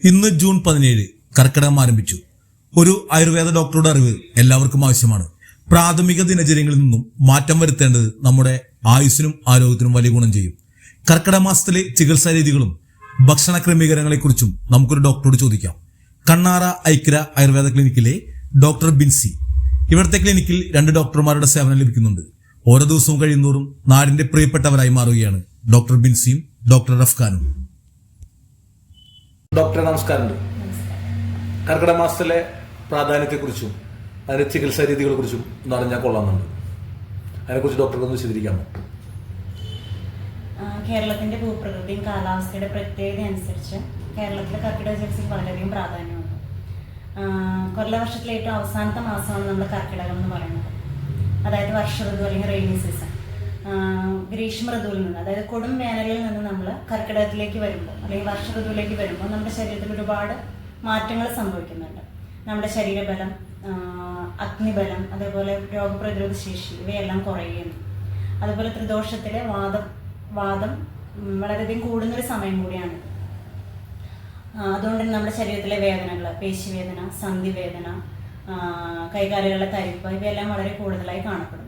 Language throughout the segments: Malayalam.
ഇന്ന് ജൂൺ 17 കർക്കിടകം ആരംഭിച്ചു. ഒരു ആയുർവേദ ഡോക്ടറുടെ അറിവ് എല്ലാവർക്കും ആവശ്യമാണ്. പ്രാഥമിക ദിനചര്യങ്ങളിൽ നിന്നും മാറ്റം വരുത്തേണ്ടത് നമ്മുടെ ആയുസ്സിനും ആരോഗ്യത്തിനും വലിയ ഗുണം ചെയ്യും. കർക്കിടക മാസത്തിലെ ചികിത്സാ രീതികളും ഭക്ഷണ ക്രമീകരണങ്ങളെക്കുറിച്ചും നമുക്കൊരു ഡോക്ടറോട് ചോദിക്കാം. കണ്ണാറ ഐക്യര ആയുർവേദ ക്ലിനിക്കിലെ ഡോക്ടർ ബിൻസി. ഇവിടുത്തെ ക്ലിനിക്കിൽ 2 ഡോക്ടർമാരുടെ സേവനം ലഭിക്കുന്നുണ്ട്. ഓരോ ദിവസവും കഴിയുന്നോറും നാടിന്റെ പ്രിയപ്പെട്ടവരായി മാറുകയാണ് ഡോക്ടർ ബിൻസിയും ഡോക്ടർ റഫ്ഖാനും. ഡോക്ടറെ നമസ്കാരം. കർക്കിടക മാസത്തിലെ പ്രാധാന്യത്തെക്കുറിച്ചും അതിന്റെ ചികിത്സാ രീതികളെ കുറിച്ചും ഒന്ന് അറിഞ്ഞാൽ കൊള്ളാമെന്നുണ്ട്. അതിനെക്കുറിച്ച് ഡോക്ടർക്ക് ഒന്ന് വിശദീകരിക്കാമോ? കേരളത്തിന്റെ ഭൂപ്രകൃതിയും കാലാവസ്ഥയുടെ പ്രത്യേകത അനുസരിച്ച് കേരളത്തിലെ കർക്കിടക ചികിത്സയ്ക്ക് വളരെയധികം പ്രാധാന്യമുണ്ട്. കൊല്ലവർഷത്തിലെ ഏറ്റവും അവസാനത്തെ മാസമാണ് നമ്മൾ കർക്കിടകം എന്ന് പറയുന്നത്. അതായത് വർഷ ഋതു അല്ലെങ്കിൽ റെയിനി സീസൺ. ഗ്രീഷ്മ ഋതുവിൽ നിന്ന്, അതായത് കൊടും വേനലിൽ നിന്ന് നമ്മൾ കർക്കിടകത്തിലേക്ക് വരുമ്പോൾ അല്ലെങ്കിൽ വർഷ ഋതുവിലേക്ക് വരുമ്പോൾ നമ്മുടെ ശരീരത്തിൽ ഒരുപാട് മാറ്റങ്ങൾ സംഭവിക്കുന്നുണ്ട്. നമ്മുടെ ശരീരബലം, അഗ്നിബലം, അതേപോലെ രോഗപ്രതിരോധ ശേഷി ഇവയെല്ലാം കുറയുന്നു. അതുപോലെ ത്രിദോഷത്തിലെ വാദം വളരെയധികം കൂടുന്നൊരു സമയം കൂടിയാണ്. അതുകൊണ്ട് തന്നെ നമ്മുടെ ശരീരത്തിലെ വേദനകൾ, പേശിവേദന, സന്ധിവേദന, കൈകാലുകളുടെ തരിപ്പ് ഇവയെല്ലാം വളരെ കൂടുതലായി കാണപ്പെടുന്നു.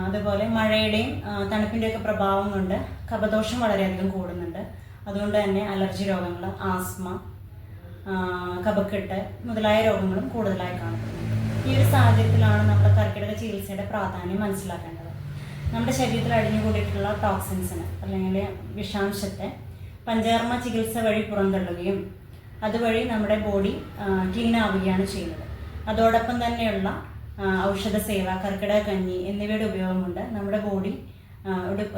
അതുപോലെ മഴയുടെയും തണുപ്പിൻ്റെയൊക്കെ പ്രഭാവം കൊണ്ട് കഫദോഷം വളരെയധികം കൂടുന്നുണ്ട്. അതുകൊണ്ട് തന്നെ അലർജി രോഗങ്ങൾ, ആസ്മ, കഫക്കെട്ട് മുതലായ രോഗങ്ങളും കൂടുതലായി കാണപ്പെടുന്നുണ്ട്. ഈ ഒരു സാഹചര്യത്തിലാണ് നമ്മൾ കർക്കിടക ചികിത്സയുടെ പ്രാധാന്യം മനസ്സിലാക്കേണ്ടത്. നമ്മുടെ ശരീരത്തിൽ അടിഞ്ഞുകൂടിയിട്ടുള്ള ടോക്സിൻസിന് അല്ലെങ്കിൽ വിഷാംശത്തെ പഞ്ചകർമ്മ ചികിത്സ വഴി പുറന്തള്ളുകയും അതുവഴി നമ്മുടെ ബോഡി ക്ലീൻ ആവുകയാണ് ചെയ്യുന്നത്. അതോടൊപ്പം തന്നെയുള്ള ഔഷധ സേവ, കർക്കിടക കഞ്ഞി എന്നിവയുടെ ഉപയോഗം കൊണ്ട് നമ്മുടെ ബോഡി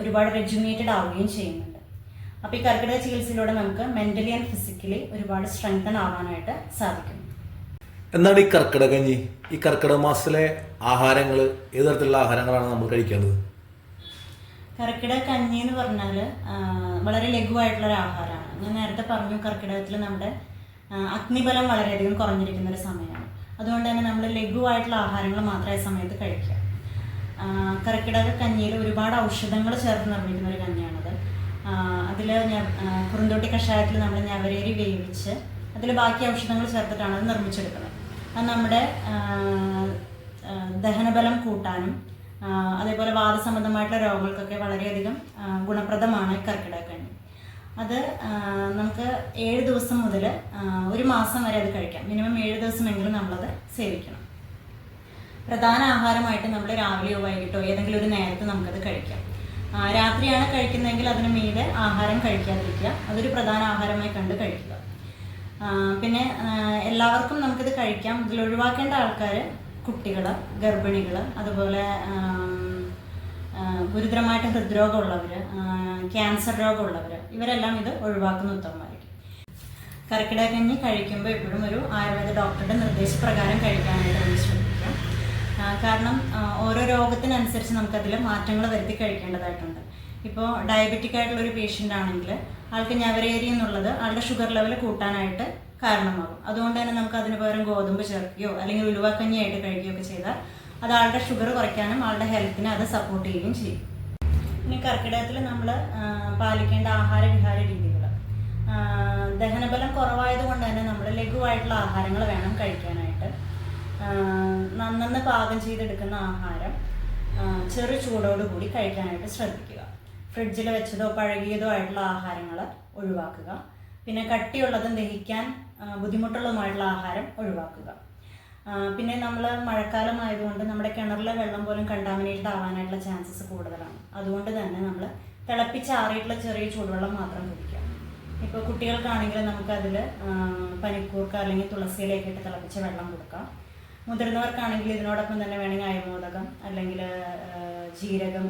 ഒരുപാട് റെജുനേറ്റഡ് ആവുകയും ചെയ്യുന്നുണ്ട്. അപ്പോൾ ഈ കർക്കിടക ചികിത്സയിലൂടെ നമുക്ക് മെന്റലി ആൻഡ് ഫിസിക്കലി ഒരുപാട് സ്ട്രെങ്തൻ ആവാനായിട്ട് സാധിക്കും. എന്താണ് ഈ കർക്കിടക കഞ്ഞി? ഈ കർക്കിടക മാസത്തിലെ ആഹാരങ്ങൾ, ഏത് തരത്തിലുള്ള ആഹാരങ്ങളാണ് നമ്മൾ കഴിക്കേണ്ടത്? കർക്കിടക കഞ്ഞി എന്ന് പറഞ്ഞാൽ വളരെ ലഘുവായിട്ടുള്ളൊരു ആഹാരമാണ്. ഞാൻ നേരത്തെ പറഞ്ഞു, കർക്കിടകത്തിൽ നമ്മുടെ അഗ്നിബലം വളരെയധികം കുറഞ്ഞിരിക്കുന്ന ഒരു സമയമാണ്. അതുകൊണ്ട് തന്നെ നമ്മൾ ലഘുവായിട്ടുള്ള ആഹാരങ്ങൾ മാത്രമേ ആ സമയത്ത് കഴിക്കുക. കർക്കിടക കഞ്ഞിയിൽ ഒരുപാട് ഔഷധങ്ങൾ ചേർത്ത് നിർമ്മിക്കുന്ന ഒരു കഞ്ഞിയാണത്. അതിൽ കുറുന്തോട്ടി കഷായത്തിൽ നമ്മൾ ഞവരേരി വേവിച്ച് അതിൽ ബാക്കി ഔഷധങ്ങൾ ചേർത്തിട്ടാണ് അത് നിർമ്മിച്ചെടുക്കുന്നത്. അത് നമ്മുടെ ദഹനബലം കൂട്ടാനും അതേപോലെ വാദസംബന്ധമായിട്ടുള്ള രോഗങ്ങൾക്കൊക്കെ വളരെയധികം ഗുണപ്രദമാണ് കർക്കിടക കഞ്ഞി. അത് നമുക്ക് 7 ദിവസം മുതൽ 1 മാസം വരെ അത് കഴിക്കാം. മിനിമം 7 ദിവസമെങ്കിലും നമ്മളത് സേവിക്കണം. പ്രധാന ആഹാരമായിട്ട് നമ്മൾ രാവിലെയോ വൈകിട്ടോ ഏതെങ്കിലും ഒരു നേരത്ത് നമുക്കത് കഴിക്കാം. രാത്രിയാണ് കഴിക്കുന്നതെങ്കിൽ അതിന് മീതെ ആഹാരം കഴിക്കാതിരിക്കുക. അതൊരു പ്രധാന ആഹാരമായി കണ്ട് കഴിക്കുക. പിന്നെ എല്ലാവർക്കും നമുക്കിത് കഴിക്കാം. ഇതിൽ ഒഴിവാക്കേണ്ട ആൾക്കാർ കുട്ടികൾ, ഗർഭിണികൾ, അതുപോലെ ഗുരുതരമായിട്ട് ഹൃദ്രോഗമുള്ളവർ, ക്യാൻസർ രോഗമുള്ളവർ, ഇവരെല്ലാം ഇത് ഒഴിവാക്കുന്ന ഉത്തമമായിരിക്കും. കർക്കിടക കഞ്ഞി കഴിക്കുമ്പോൾ എപ്പോഴും ഒരു ആയുർവേദ ഡോക്ടറുടെ നിർദ്ദേശപ്രകാരം കഴിക്കാനായിട്ട് നമ്മൾ ശ്രദ്ധിക്കാം. കാരണം ഓരോ രോഗത്തിനനുസരിച്ച് നമുക്കതിൽ മാറ്റങ്ങൾ വരുത്തി കഴിക്കേണ്ടതായിട്ടുണ്ട്. ഇപ്പോൾ ഡയബറ്റിക് ആയിട്ടുള്ളൊരു പേഷ്യൻ്റ് ആണെങ്കിൽ ആൾക്ക് ഞവരേരി എന്നുള്ളത് ആളുടെ ഷുഗർ ലെവൽ കൂട്ടാനായിട്ട് കാരണമാകും. അതുകൊണ്ട് തന്നെ നമുക്ക് അതിന് പകരം ഗോതമ്പ് ചേർക്കുകയോ അല്ലെങ്കിൽ ഉലുവക്കഞ്ഞിയായിട്ട് കഴിക്കുകയൊക്കെ ചെയ്താൽ അത് ആളുടെ ഷുഗർ കുറയ്ക്കാനും ആളുടെ ഹെൽത്തിനെ അത് സപ്പോർട്ട് ചെയ്യുകയും ചെയ്യും. ഇനി കർക്കിടകത്തിൽ നമ്മൾ പാലിക്കേണ്ട ആഹാര വിഹാര രീതികൾ, ദഹനബലം കുറവായതുകൊണ്ട് തന്നെ നമ്മൾ ലഘുവായിട്ടുള്ള ആഹാരങ്ങൾ വേണം കഴിക്കാനായിട്ട്. നന്നന്ന് പാകം ചെയ്തെടുക്കുന്ന ആഹാരം ചെറു ചൂടോടുകൂടി കഴിക്കാനായിട്ട് ശ്രദ്ധിക്കുക. ഫ്രിഡ്ജിൽ വെച്ചതോ പഴകിയതോ ആയിട്ടുള്ള ആഹാരങ്ങൾ ഒഴിവാക്കുക. പിന്നെ കട്ടിയുള്ളതും ദഹിക്കാൻ ബുദ്ധിമുട്ടുള്ളതുമായിട്ടുള്ള ആഹാരം ഒഴിവാക്കുക. പിന്നെ നമ്മൾ മഴക്കാലം ആയതുകൊണ്ട് നമ്മുടെ കിണറിലെ വെള്ളം പോലും കണ്ടാമിനേറ്റഡ് ആവാനായിട്ടുള്ള ചാൻസസ് കൂടുതലാണ്. അതുകൊണ്ട് തന്നെ നമ്മൾ തിളപ്പിച്ചാറിയിട്ടുള്ള ചെറിയ ചൂടുവെള്ളം മാത്രം കുടിക്കുക. ഇപ്പോൾ കുട്ടികൾക്കാണെങ്കിൽ നമുക്കതിൽ പനിക്കൂർക്ക അല്ലെങ്കിൽ തുളസിയിലേക്ക് ഇട്ട് തിളപ്പിച്ച വെള്ളം കൊടുക്കാം. മുതിർന്നവർക്കാണെങ്കിൽ ഇതിനോടൊപ്പം തന്നെ വേണമെങ്കിൽ അയമോദകം അല്ലെങ്കിൽ ജീരകം,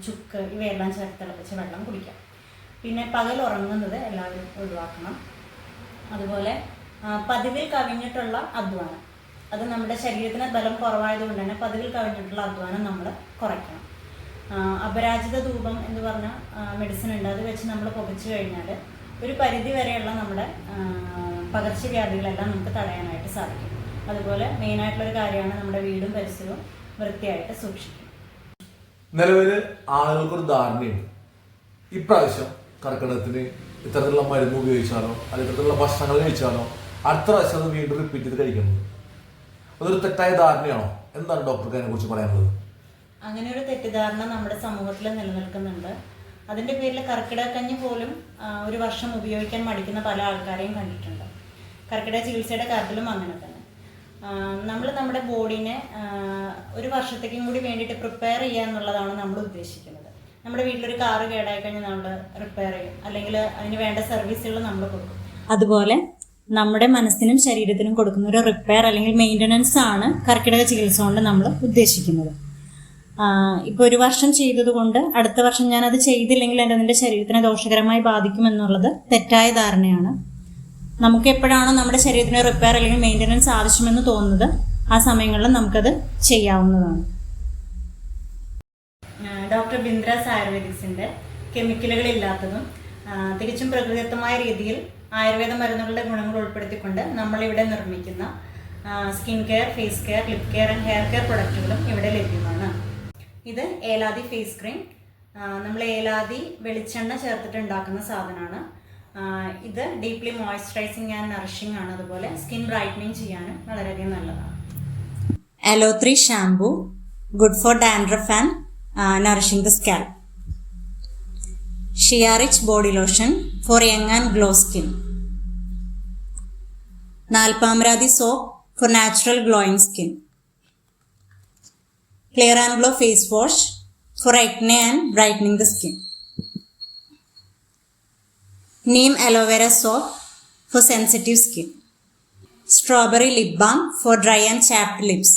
ചുക്ക് ഇവയെല്ലാം ചേർത്ത് തിളപ്പിച്ച വെള്ളം കുടിക്കാം. പിന്നെ പകൽ ഉറങ്ങുന്നത് എല്ലാവരും ഒഴിവാക്കണം. അതുപോലെ പതിവിൽ കവിഞ്ഞിട്ടുള്ള അധ്വാനം, അത് നമ്മുടെ ശരീരത്തിന് ബലം കുറവായതുകൊണ്ട് തന്നെ പതിവിൽ കവിഞ്ഞിട്ടുള്ള അധ്വാനം നമ്മൾ കുറയ്ക്കണം. അപരാജിത ധൂപം എന്ന് പറഞ്ഞ മെഡിസിൻ ഉണ്ട്. അത് വെച്ച് നമ്മൾ പുകച്ചു കഴിഞ്ഞാൽ ഒരു പരിധി വരെയുള്ള നമ്മുടെ പകർച്ചവ്യാധികളെല്ലാം നമുക്ക് തടയാനായിട്ട് സാധിക്കും. അതുപോലെ മെയിനായിട്ടുള്ളൊരു കാര്യമാണ് നമ്മുടെ വീടും പരിസരവും വൃത്തിയായിട്ട് സൂക്ഷിക്കും. നിലവിൽ ആളുകൾക്കൊരു ധാരണയുണ്ട് ഇപ്രാവശ്യം കർക്കിടകത്തിന് ഇത്തരത്തിലുള്ള മരുന്ന് ഉപയോഗിച്ചാലോ അല്ലെങ്കിൽ ഇത്തരത്തിലുള്ള ഭക്ഷണങ്ങൾ കഴിച്ചാലോ അടുത്ത പ്രാവശ്യം അത് വീണ്ടും റിപ്പീറ്റ് ചെയ്ത് കഴിക്കുന്നത്? അതൊരു തെറ്റായ ധാരണയാണോ? എന്താണ് ഡോക്ടർക്ക് അതിനെക്കുറിച്ച് പറയാനുള്ളത്? അങ്ങനെ ഒരു തെറ്റിദ്ധാരണ നമ്മുടെ സമൂഹത്തിൽ നിലനിൽക്കുന്നുണ്ട്. അതിൻ്റെ പേരിൽ കർക്കിടകക്കഞ്ഞി പോലും ഒരു വർഷം ഉപയോഗിക്കാൻ മടിക്കുന്ന പല ആൾക്കാരെയും കണ്ടിട്ടുണ്ട്. കർക്കിടക ചികിത്സയുടെ കാര്യത്തിലും അങ്ങനെ തന്നെ. നമ്മൾ നമ്മുടെ ബോഡീനെ ഒരു വർഷത്തേക്കും കൂടി വേണ്ടിയിട്ട് പ്രിപ്പയർ ചെയ്യുക എന്നുള്ളതാണ് നമ്മൾ ഉദ്ദേശിക്കുന്നത്. നമ്മുടെ വീട്ടിലൊരു കാറ് കേടായി കഴിഞ്ഞാൽ നമ്മൾ റിപ്പയർ ചെയ്യും, അല്ലെങ്കിൽ അതിന് വേണ്ട സർവീസുകൾ നമ്മൾ കൊടുക്കും. അതുപോലെ നമ്മുടെ മനസ്സിനും ശരീരത്തിനും കൊടുക്കുന്ന ഒരു റിപ്പയർ അല്ലെങ്കിൽ മെയിൻ്റനൻസ് ആണ് കർക്കിടക ചികിത്സ കൊണ്ട് നമ്മൾ ഉദ്ദേശിക്കുന്നത്. ഇപ്പോൾ ഒരു വർഷം ചെയ്തതുകൊണ്ട് അടുത്ത വർഷം ഞാനത് ചെയ്തില്ലെങ്കിൽ എൻ്റെ ശരീരത്തിനെ ദോഷകരമായി ബാധിക്കുമെന്നുള്ളത് തെറ്റായ ധാരണയാണ്. നമുക്ക് എപ്പോഴാണോ നമ്മുടെ ശരീരത്തിന് റിപ്പയർ അല്ലെങ്കിൽ മെയിൻ്റനൻസ് ആവശ്യമെന്ന് തോന്നുന്നത് ആ സമയങ്ങളിൽ നമുക്കത് ചെയ്യാവുന്നതാണ്. ഡോക്ടർ ബിന്ദ്രാസ് ആയുർവേദിക്സിൻ്റെ കെമിക്കലുകളില്ലാത്തതും തികച്ചും പ്രകൃതിദത്തമായ രീതിയിൽ ആയുർവേദ മരുന്നുകളുടെ ഗുണങ്ങൾ ഉൾപ്പെടുത്തിക്കൊണ്ട് നമ്മളിവിടെ നിർമ്മിക്കുന്ന skin care, face care, lip care and hair care പ്രൊഡക്റ്റുകളും ഇവിടെ ലഭ്യമാണ്. ഇത് ഏലാദി ഫേസ് ക്രീം. നമ്മൾ ഏലാദി വെളിച്ചെണ്ണ ചേർത്തിട്ട് ഉണ്ടാക്കുന്ന സാധനമാണ്. ഇത് ഡീപ്ലി മോയ്സ്ചറൈസിങ് ആൻഡ് നറിഷിംഗ് ആണ്. അതുപോലെ സ്കിൻ ബ്രൈറ്റനിങ് ചെയ്യാനും വളരെയധികം നല്ലതാണ്. അലോ3 shampoo, good for dandruff and nourishing the scalp. Shea rich body lotion for young and glow skin. Nalpamaradi soap for natural glowing skin. Clear and glow face wash for acne and brightening the skin. Neem aloe vera soap for sensitive skin. Strawberry lip balm for dry and chapped lips.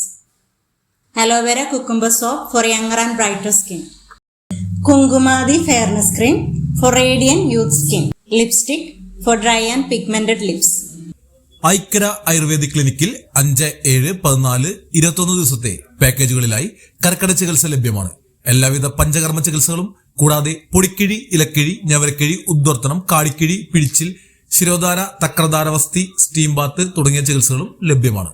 Aloe vera cucumber soap for younger and brighter skin. Kungumadi fairness cream for radiant youth skin. Lipstick for dry and pigmented lips. ഐക്യര ആയുർവേദിക് ക്ലിനിക്കിൽ 5, 7, 14, 21 ദിവസത്തെ പാക്കേജുകളിലായി കർക്കിടക ചികിത്സ ലഭ്യമാണ്. എല്ലാവിധ പഞ്ചകർമ്മ ചികിത്സകളും കൂടാതെ പൊടിക്കിഴി, ഇലക്കിഴി, ഞവരക്കിഴി, ഉദ്വർത്തനം, കാടിക്കിഴി, പിഴിച്ചിൽ, ശിരോധാര, തക്രധാരവസ്തി, സ്റ്റീം ബാത്ത് തുടങ്ങിയ ചികിത്സകളും ലഭ്യമാണ്.